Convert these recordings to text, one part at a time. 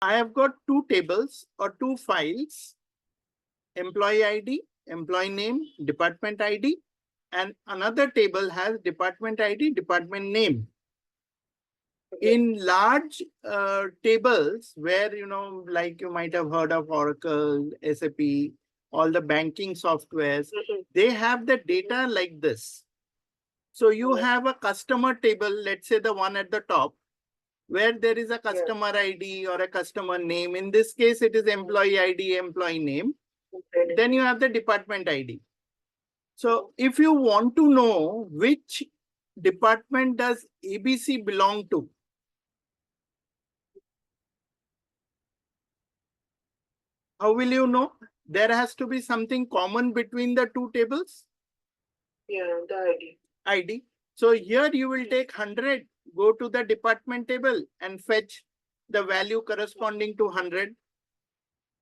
I have got two tables or two files, employee ID, employee name, department ID, and another table has department ID, department name. In large tables where, like you might have heard of Oracle, SAP, all the banking softwares, they have the data like this. So you have a customer table, let's say the one at the top, where there is a customer ID or a customer name. In this case, it is employee ID, employee name. Then you have the department ID. So if you want to know which department does ABC belong to, how will you know? There has to be something common between the two tables. Yeah, the ID. ID. So here you will take 100, go to the department table and fetch the value corresponding to 100.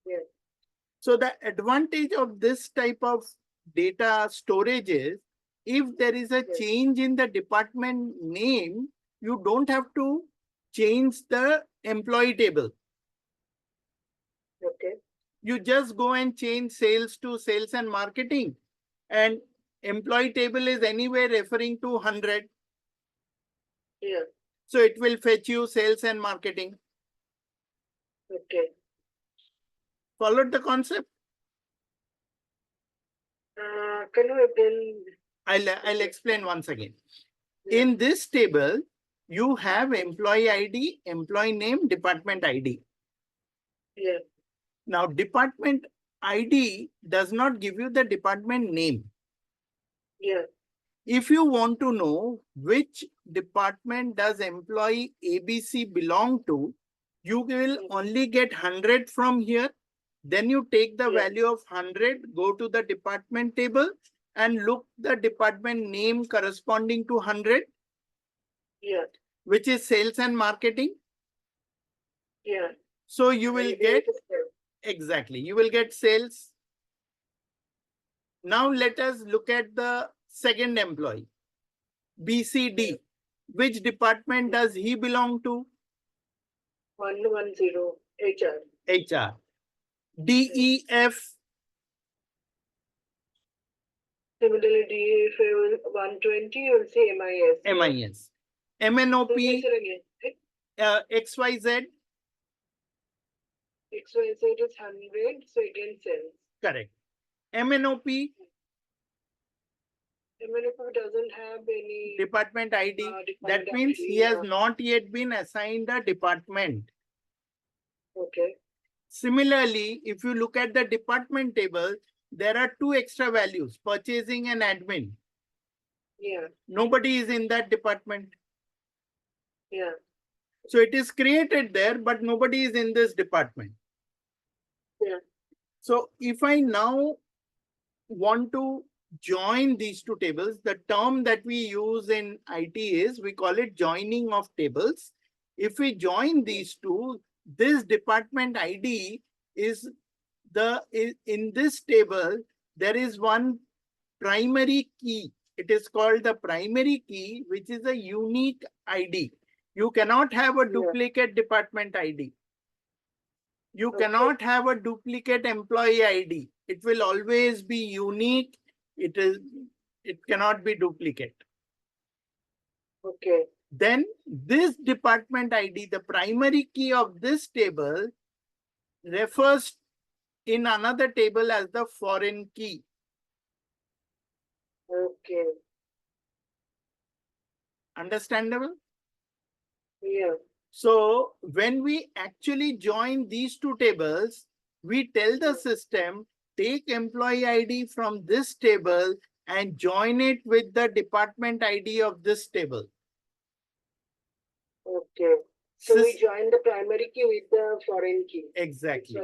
Yeah. So the advantage of this type of data storage is, if there is a change in the department name, you don't have to change the employee table. Okay. You just go and change sales to sales and marketing, and employee table is anyway referring to 100. Yeah. So it will fetch you sales and marketing. Okay. Followed the concept? Can you again? I'll explain once again. Yeah. In this table, you have employee ID, employee name, department ID. Yeah. Now, department ID does not give you the department name. Yeah. If you want to know which department does employee ABC belong to, you will only get 100 from here. Then you take the value of 100, go to the department table and look the department name corresponding to 100. Yeah. Which is sales and marketing. Yeah. So you will get, exactly, you will get sales. Now let us look at the second employee, BCD. Which department does he belong to? 110 HR. HR. DEF. Similarly, if it was 120, you'll say MIS. MIS. MNOP. XYZ. XYZ is 100, so again sales. Correct. MNOP. MNOP doesn't have any department ID. That means he has not yet been assigned a department. Okay. Similarly, if you look at the department table, there are two extra values, purchasing and admin. Yeah. Nobody is in that department. Yeah. So it is created there, but nobody is in this department. Yeah. So if I now want to join these two tables, the term that we use in IT is, we call it joining of tables. If we join these two, this department ID is in this table, there is one primary key. It is called the primary key, which is a unique ID. You cannot have a duplicate department ID. You cannot have a duplicate employee ID. It will always be unique. It cannot be duplicate. Okay. Then this department ID, the primary key of this table, refers in another table as the foreign key. Okay. Understandable? Yeah. So when we actually join these two tables, we tell the system, take employee ID from this table and join it with the department ID of this table. Okay. So we join the primary key with the foreign key. Exactly.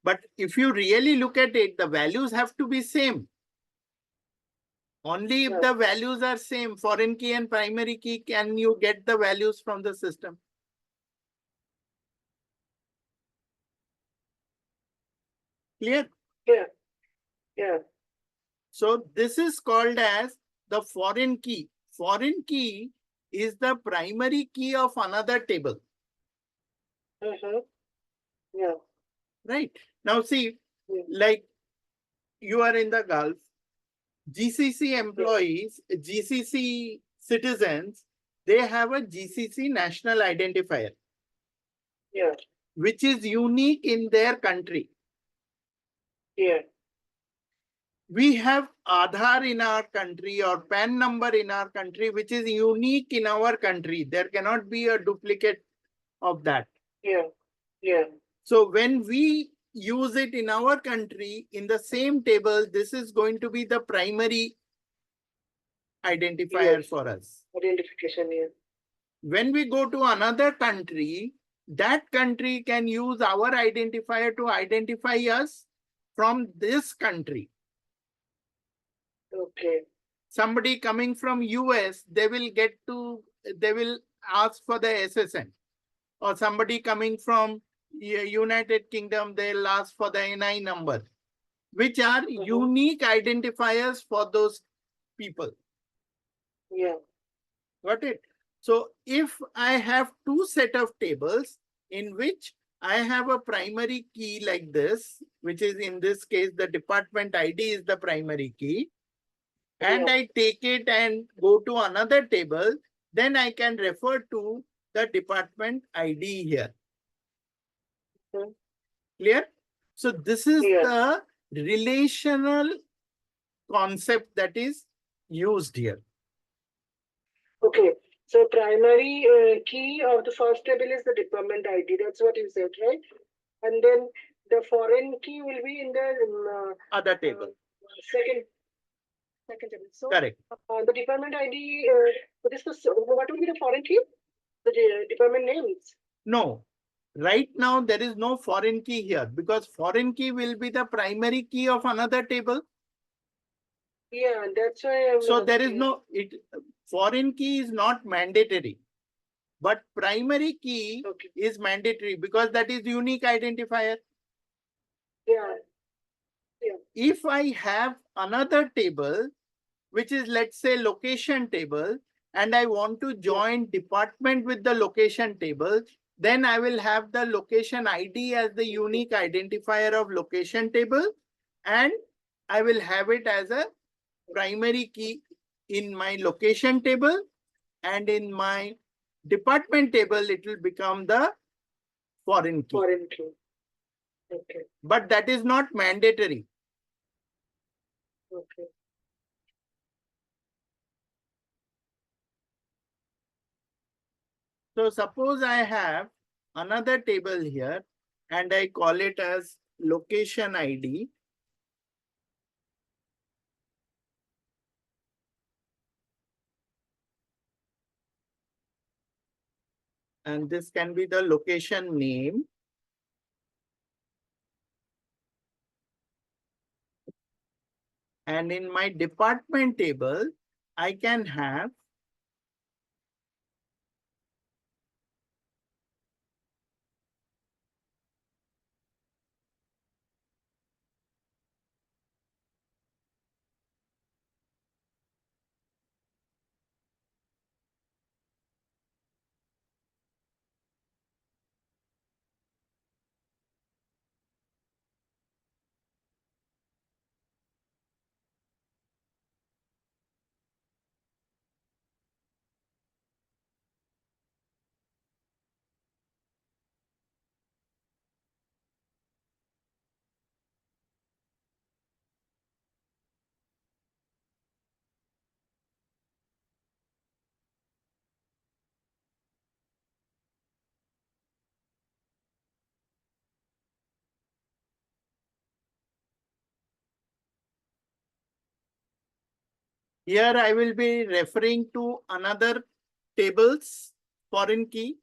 But if you really look at it, the values have to be same. Only if the values are same, foreign key and primary key, can you get the values from the system. Clear? Yeah. Yeah. So this is called as the foreign key. Foreign key is the primary key of another table. Yeah. right? Now see, Yeah. like you are in the Gulf, GCC employees, GCC citizens, they have a GCC national identifier, Yeah. which is unique in their country. Yeah. We have Aadhaar in our country or PAN number in our country, which is unique in our country. There cannot be a duplicate of that. Yeah. Yeah. So when we use it in our country in the same table, this is going to be the primary identifier Yes. for us. Identification. Yeah. When we go to another country, that country can use our identifier to identify us from this country. Okay. Somebody coming from US, they will ask for the SSN. Or somebody coming from United Kingdom, they'll ask for the NI number, which are unique identifiers for those people. Yeah. Got it? So if I have two set of tables in which I have a primary key like this, which is in this case, the department ID is the primary key, and I take it and go to another table, then I can refer to the department ID here. Clear? So this is the relational concept that is used here. Okay. So primary key of the first table is the department ID. That's what you said, right? And then the foreign key will be in the other table. Second table. So correct. The department ID. What will be the foreign key? The department names. No. Right now, there is no foreign key here because foreign key will be the primary key of another table. Yeah, that's why. So there is no foreign key is not mandatory, but primary key is mandatory because that is unique identifier. Yeah. Yeah. If I have another table, which is let's say location table, and I want to join department with the location table, then I will have the location ID as the unique identifier of location table, and I will have it as a primary key in my location table, and in my department table, it will become the foreign key. Foreign key. Okay. But that is not mandatory. Okay. So suppose I have another table here and I call it as location ID. And this can be the location name. And in my department table, I can have here I will be referring to another table's foreign key,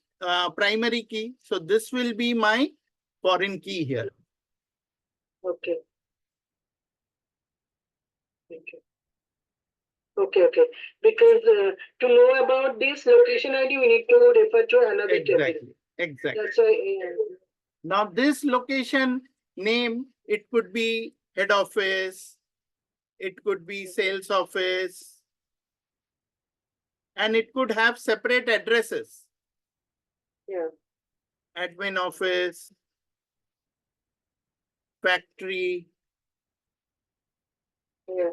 primary key. So this will be my foreign key here. Okay. Okay. Okay. Because to know about this location ID, we need to refer to another table. Exactly. That's why. Now this location name, it could be head office, it could be sales office, and it could have separate addresses. Yeah. Admin office, factory, Yeah.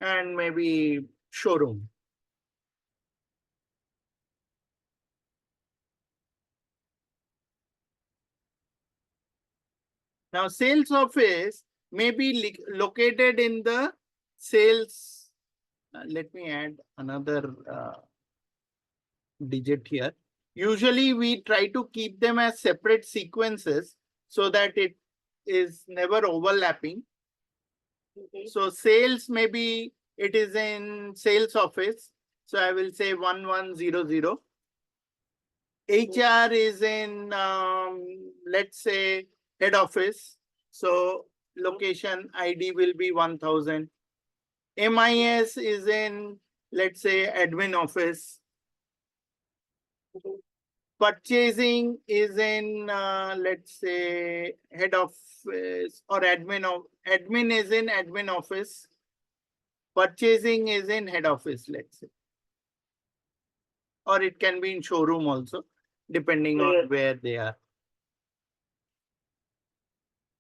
and maybe showroom. Now, sales office may be located in the sales. Let me add another digit here. Usually, we try to keep them as separate sequences so that it is never overlapping. So sales, maybe it is in sales office. So I will say 1100. HR is in, let's say, head office. So location ID will be 1000. MIS is in, let's say, admin office. Purchasing is in, let's say, head office or admin is in admin office. Purchasing is in head office, let's say. Or it can be in showroom also, depending on where they are.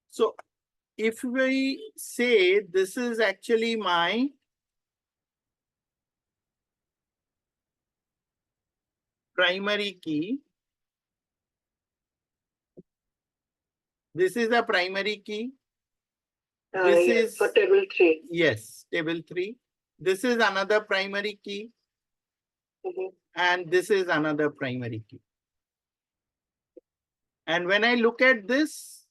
So if we say this is actually my primary key, this is a primary key. This yes, is for table 3. Yes, table 3. This is another primary key. And this is another primary key. And when I look at this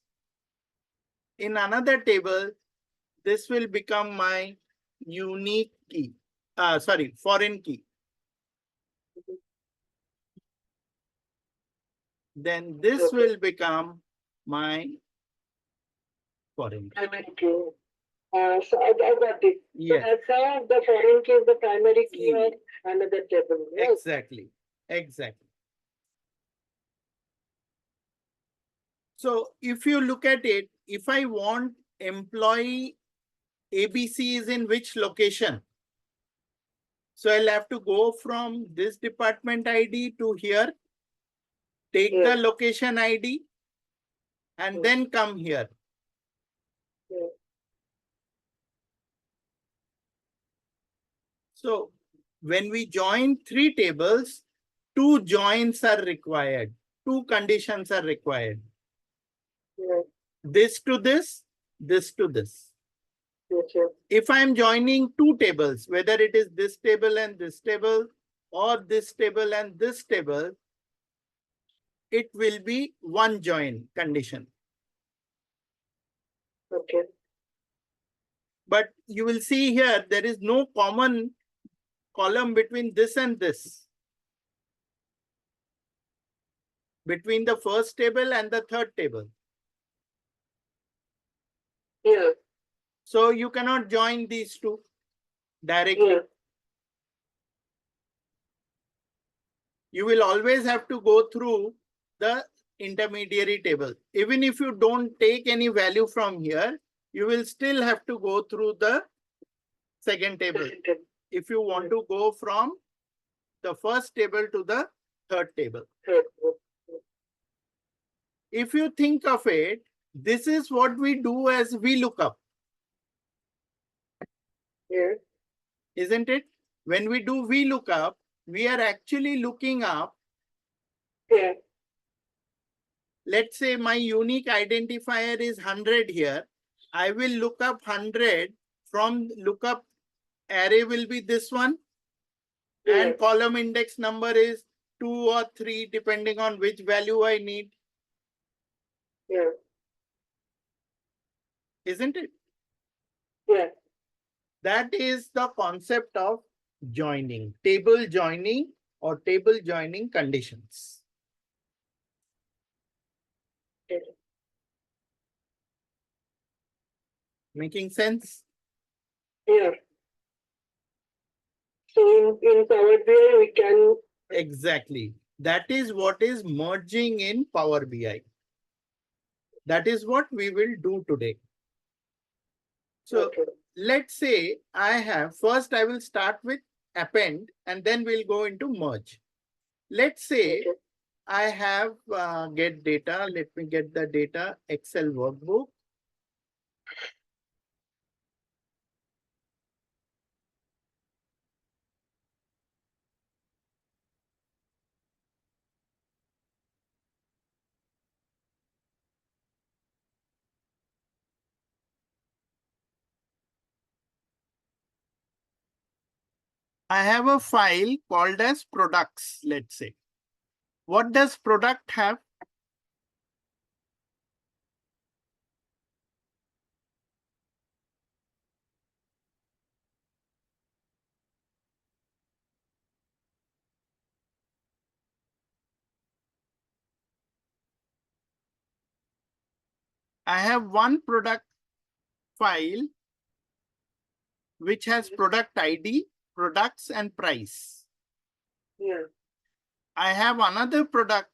in another table, this will become my unique key. Sorry, foreign key. Then this will become my foreign key. Primary key. So I got it. Yes. So that's how the foreign key is the primary key of another table. Right? Exactly. Exactly. So if you look at it, if I want employee ABC is in which location? So I'll have to go from this department ID to here, take the location ID, and then come here. So when we join 3 tables, 2 joins are required. 2 conditions are required. This to this to this. If I'm joining 2 tables, whether it is this table and this table, or this table and this table, it will be 1 join condition. Okay. But you will see here, there is no common column between this and this. Between the first table and the third table. Yeah. So you cannot join these 2 directly. Yeah. You will always have to go through the intermediary table. Even if you don't take any value from here, you will still have to go through the second table. If you want to go from the first table to the third table. If you think of it, this is what we do as VLOOKUP. Yeah. Isn't it? When we do VLOOKUP, we are actually looking up. Yeah. Let's say my unique identifier is 100 here. I will look up 100 from lookup array will be this one. Yeah. And column index number is 2 or 3 depending on which value I need. Yeah. Isn't it? Yeah. That is the concept of joining, table joining or table joining conditions. Okay. Making sense? Yeah. So in Power BI, we can... Exactly. That is what is merging in Power BI. That is what we will do today. So let's say I will start with append and then we'll go into merge. Let's say Okay. I have get data. Let me get the data Excel workbook. I have a file called as products, let's say. What does product have? I have one product file which has product ID, products and price. Yeah. I have another product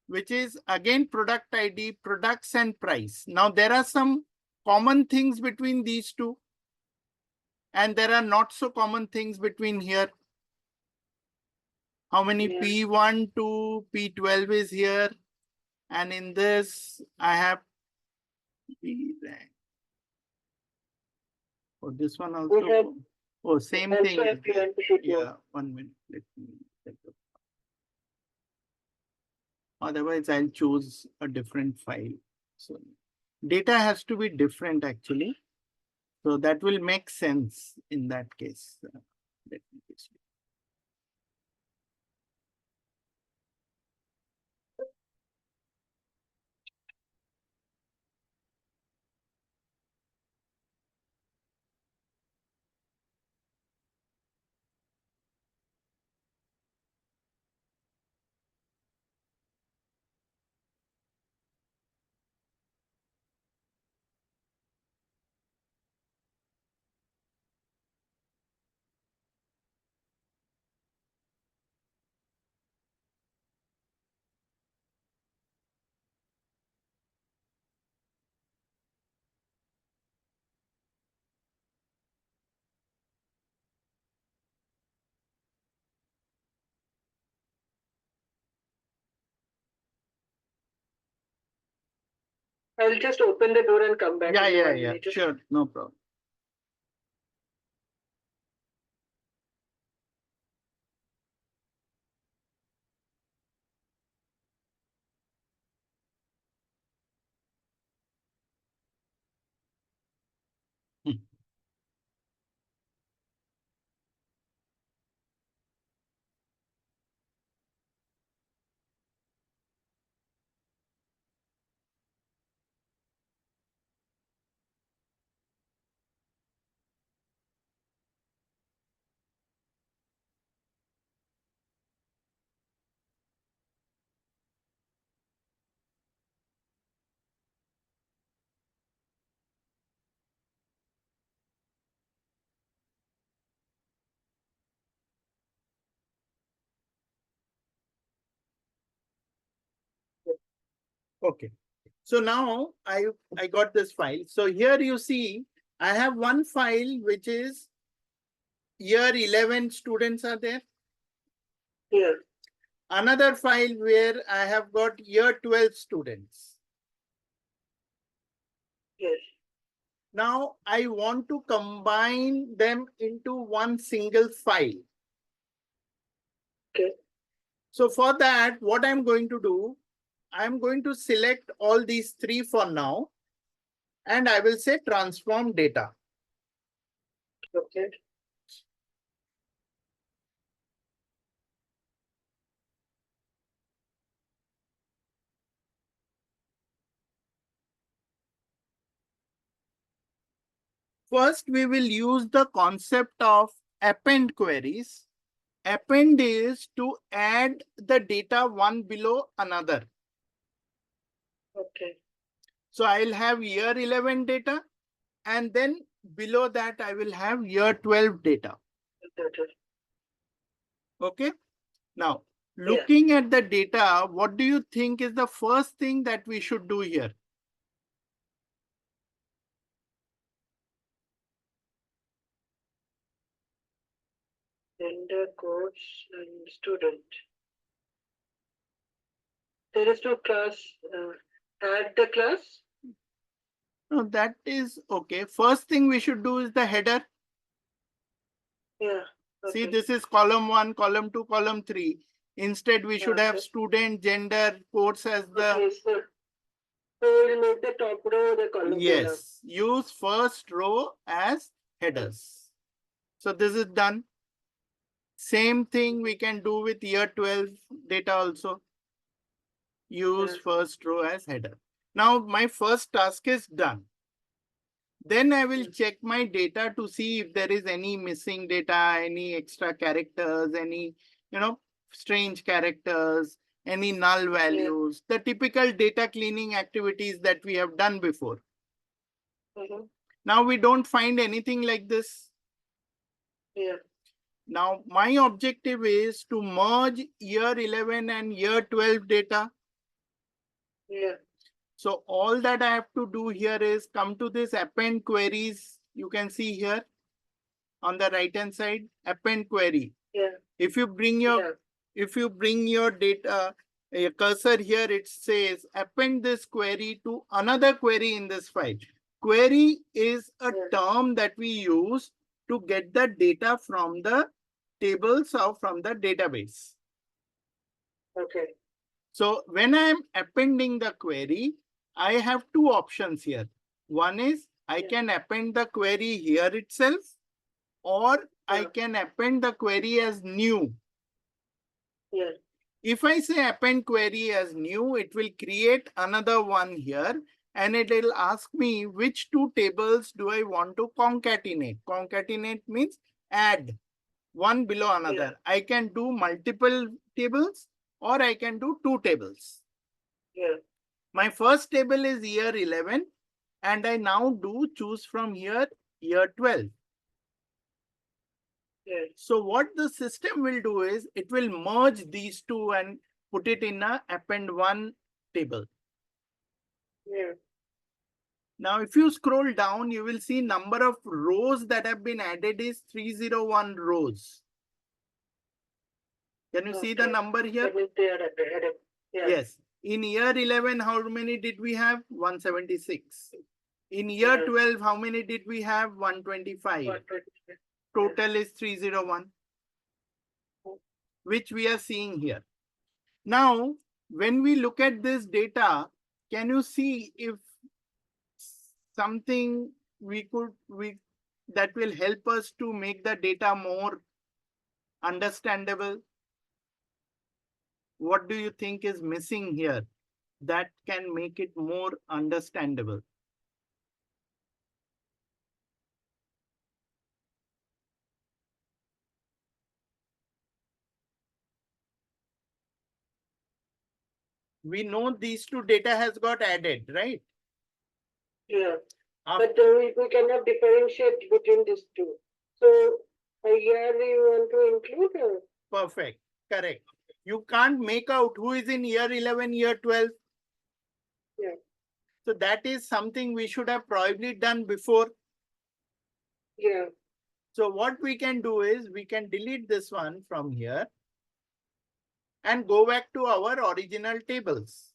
which is again product ID, products and price. Now there are some common things between these two and there are not so common things between here. How many Yeah. P1 to P12 is here? And in this, I have P rank. Oh, this one We have also. Oh, same also thing. have P1 to P12. Yeah, 1 minute. Let me check it. Otherwise, I'll choose a different file. So data has to be different actually. So that will make sense in that case. Let me just. I'll just open the door and come back. Yeah. Sure, no problem. Hmm. Okay. So now I got this file. So here you see I have one file which is year 11 students are there. Yeah. Another file where I have got year 12 students. Yes. Now I want to combine them into one single file. Okay. So for that, what I'm going to do, I'm going to select all these three for now, and I will say transform data. Okay. First, we will use the concept of append queries. Append is to add the data one below another. Okay. So I'll have year 11 data, and then below that I will have year 12 data. Better. Okay. Now, Yeah. looking at the data, what do you think is the first thing that we should do here? Gender, course, and student. There is no class. Add the class. No, that is okay. First thing we should do is the header. Yeah. See, Okay. this is column 1, column 2, column 3. Instead, we should have Okay. student, gender, course as the... Okay. So we'll make the top row the column. Yes, use first row as headers. So this is done. Same thing we can do with year 12 data also. Use first row as header. Now my first task is done. Then I will check my data to see if there is any missing data, any extra characters, any, strange characters, any null values, the typical data cleaning activities that we have done before. Now we don't find anything like this. Yeah. Now my objective is to merge year 11 and year 12 data. Yeah. So all that I have to do here is come to this append queries. You can see here on the right hand side, append query. Yeah. If you bring your data, a cursor here, it says append this query to another query in this file. Query is a term that we use to get the data from the tables or from the database. Okay. So when I am appending the query, I have two options here. One is I can append the query here itself, or I can append the query as new. Yeah. If I say append query as new, it will create another one here and it will ask me which two tables do I want to concatenate. Concatenate means add one below another. I can do multiple tables or I can do two tables. My first table is year 11 and I now do choose from here year 12. So what the system will do is it will merge these two and put it in a append one table. Now, if you scroll down, you will see number of rows that have been added is 301 rows. Can you see the number here? Yes. In year 11, how many did we have? 176. In year 12, how many did we have? 125. Total is 301, which we are seeing here. Now, when we look at this data, can you see if something that will help us to make the data more understandable? What do you think is missing here that can make it more understandable? We know these two data has got added, right? Yeah. But we cannot differentiate between these two. So here we want to include. Perfect. Correct. You can't make out who is in year 11, year 12. Yeah. So that is something we should have probably done before. Yeah. So what we can do is we can delete this one from here and go back to our original tables.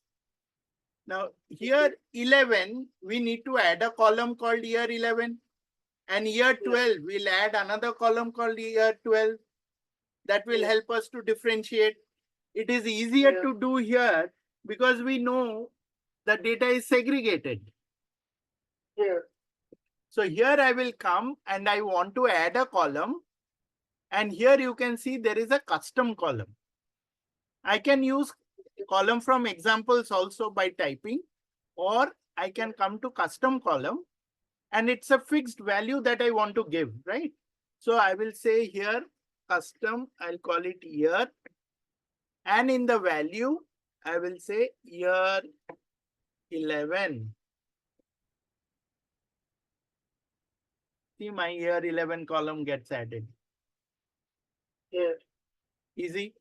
Now here 11, we need to add a column called year 11, and year 12, we'll add another column called year 12. That will help us to differentiate. It is easier to do here because we know the data is segregated. So here I will come and I want to add a column, and here you can see there is a custom column. I can use column from examples also by typing, or I can come to custom column and it's a fixed value that I want to give, right? So I will say here custom, I'll call it year, and in the value, I will say year 11. See, my year 11 column gets added. Easy.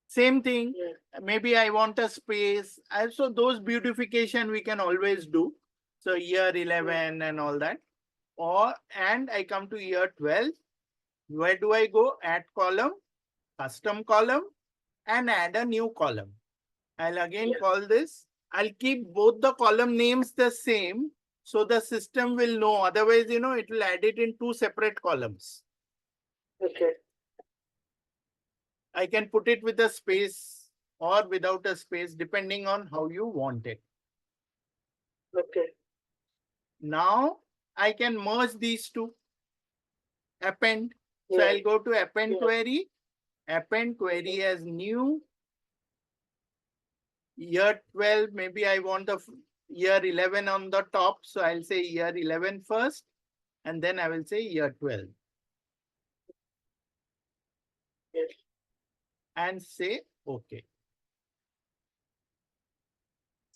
Same thing. Maybe I want a space. Also, those beautification we can always do. So year 11 and all that. And I come to year 12. Where do I go? Add column, custom column, and add a new column. I'll again Yeah. call this. I'll keep both the column names the same, so the system will know. Otherwise, it will add it in two separate columns. Okay. I can put it with a space or without a space, depending on how you want it. Okay. Now I can merge these two. Append. So Yeah. I'll go to append Yeah. query. Append query as new. Year 12, maybe I want the year 11 on the top. So I'll say year 11 first, and then I will say year 12. Yes. And say OK.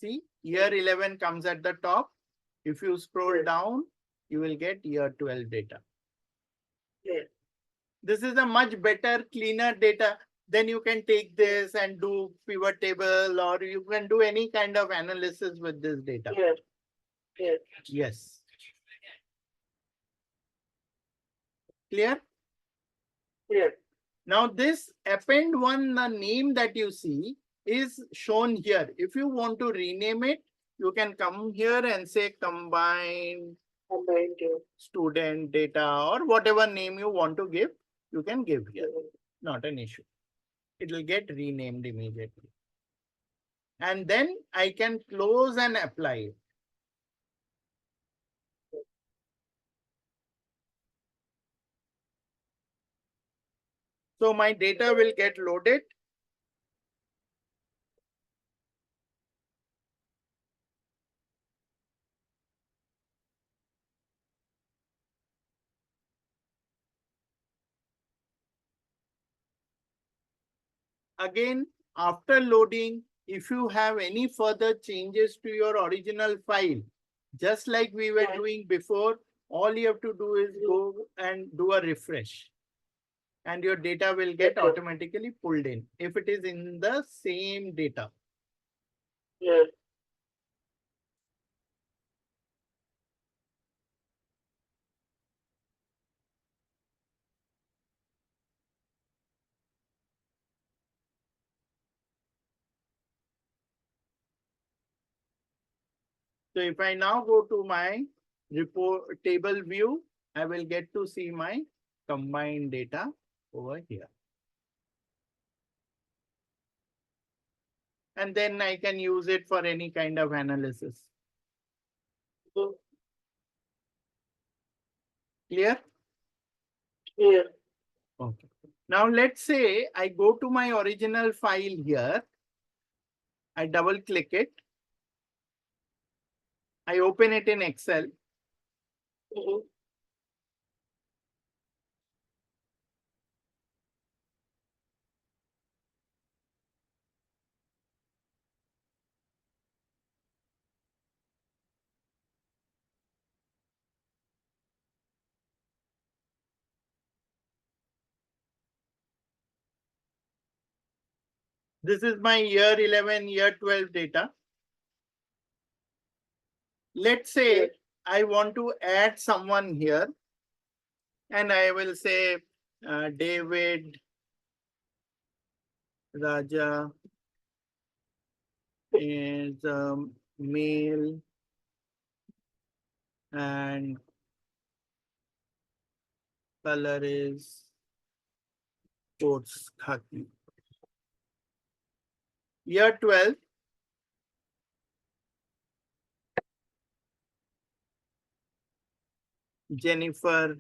See, year 11 comes at the top. If you scroll Yes. down, you will get year 12 data. Yeah. This is a much better, cleaner data. Then you can take this and do pivot table, or you can do any kind of analysis with this data. Yeah. Yeah. Yes. Clear? Yeah. Now this append one, the name that you see is shown here. If you want to rename it, you can come here and say combined Combined. Yeah. student data, or whatever name you want to give, you can give here. Not an issue. It will get renamed immediately. And then I can close and apply it. So my data will get loaded. Again, after loading, if you have any further changes to your original file, just like we were doing before, all you have to do is go and do a refresh. And your data will get automatically pulled in if it is in the same data. Yeah. So if I now go to my report table view, I will get to see my combined data over here. And then I can use it for any kind of analysis. Clear? Yeah. Okay. Now let's say I go to my original file here. I double click it. I open it in Excel. Mm-hmm. This is my year 11, year 12 data. Let's say I want to add someone here, and I will say David Raja is male and color is sports khaki. Year 12, Jennifer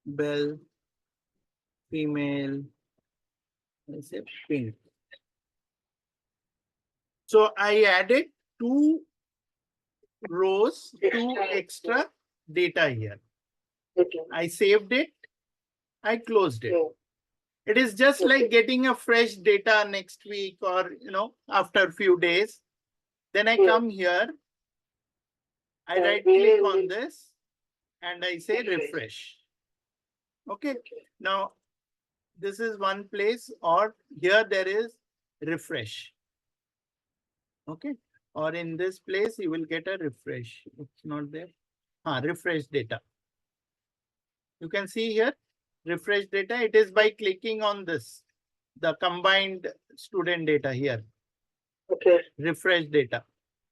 Bell, female, let's say pink. So I added 2 rows, two extra data here. Okay. I saved it. I closed it. Yeah. It is just like getting a fresh data next week or, after a few days. Then I come here. I right click on this and I say refresh. Okay. Now, this is one place, or here there is refresh. Okay. Or in this place, you will get a refresh. It's not there. Refresh data. You can see here. refresh data? It is by clicking on this, the combined student data here, Okay. refresh data.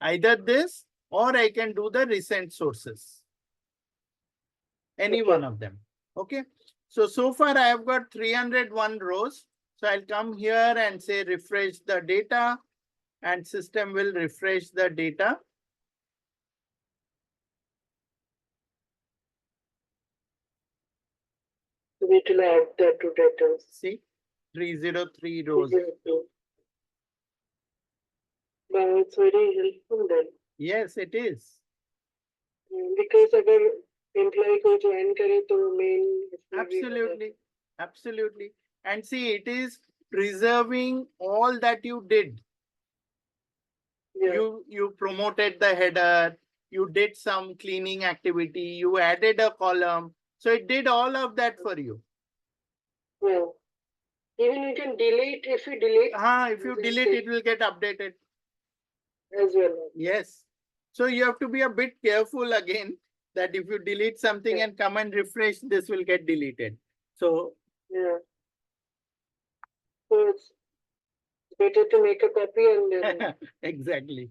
Either this or I can do the recent sources. Any Okay. one of them. Okay. So far I have got 301 rows. So I'll come here and say refresh the data, and system will refresh the data. We will add that to data. See, 303 rows. Wow, it's very helpful then. Yes, it is. Because अगर employee को join करे तो main Absolutely, absolutely. And see, it is preserving all that you did. Yeah. You promoted the header, you did some cleaning activity, you added a column. So it did all of that for you. Yeah. Even you can delete, if you delete. If you delete, it will get updated. As well. Yes. So you have to be a bit careful again that if you delete something and come and refresh, this will get deleted. So yeah. So it's better to make a copy and then exactly.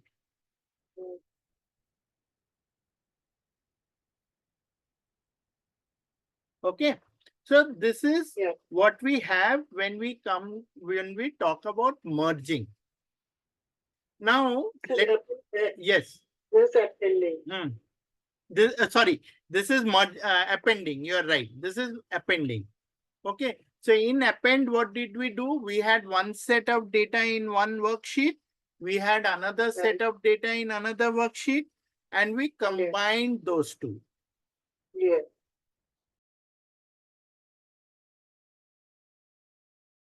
Okay. So this is what we have when we talk about merging. Now, yes. This appending. This is appending. You're right. This is appending. Okay. So in append, what did we do? We had one set of data in one worksheet. We had another set of data in another worksheet, and we combined those two. Yeah.